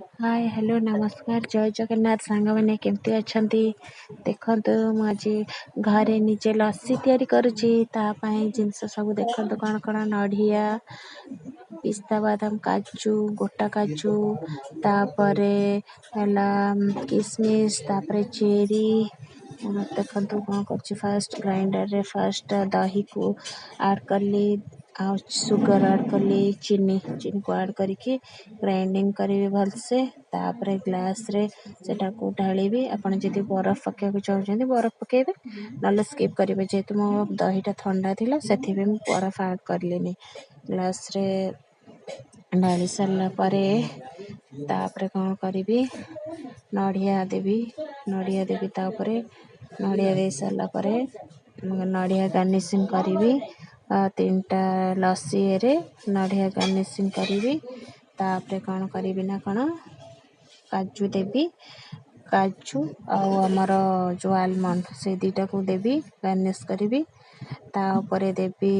Hi hello नमस्कार जय जगन्नाथ सांग मैंने केमती अच्छा देखु मुझे घरे निजे लस्सी तैयारी करुच्ची जिनस सब देखु कौन कौन नड़िया पिस्ता बादाम काजू गोटा काजू तापरे किसमिश तापरे चेरी देखु कौन कर फास्ट ग्राइंडर रे फास्ट दही को ऐड कली आ सुगर ऐड कली चीनी को ऐड करके ग्राइंडिंग करी भलसे तापरे ग्लास रे सेटा को ढालिबी आपण जदी बरफ पकेबा चाहउछन्ती बरफ पकेबे नले स्किप करिवे जेतु मो दहीटा ठंडा थिला सेथि बे मु बरफ ऐड करलिनी ग्लास रे ढाली सारला परे तापरे कोन करिबी नड़िया देबी तापरे नड़िया दे सारला परे नड़िया गार्निशिंग करिबी 3टा लस्सी रे नड़िया गार्निशिंग करिबी तापरे कोन करिबी ना कोन काजू देबी काजू आमर जो आलमंड से दीटा को देबी गार्निश करिबी ता ऊपर देबी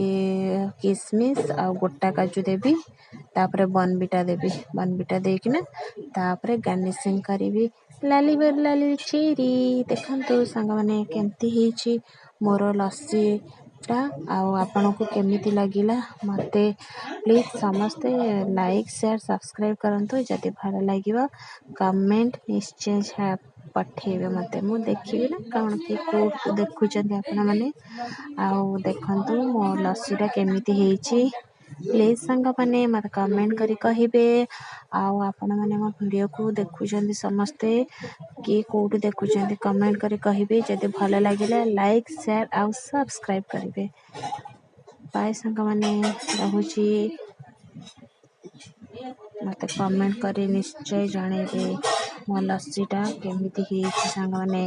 किसमिस आ गोटा काजू देबी तापरे बनबिटा देबी बनबिटा देकिना तापरे गार्निशिंग करिबी लाली चेरी देखंतु संग माने केमती हिची मोर लस्सी आपण को केमिति लगिला मते प्लीज समस्ते लाइक शेयर सब्सक्राइब करंतु जदि भल लागिबा कमेंट निश्चय पठेबे मते मु देखिबे ना कौन की को देखुचंती आपण माने आउ देखंतु मो लस्सीटा केमिति हेची प्लीज संग माने मत कमेंट करी कहिबे आउ आपण माने मो वीडियो को देखुचंती समस्ते की कोठी देखुचंती कमेंट करी कहिबे जदि भल लागिला लाइक शेयर आउ सब्सक्राइब करिबे बाय संग माने रहुची मत कमेंट करी निश्चय जणेबे मो लस्सीटा केमिति हेची संग माने।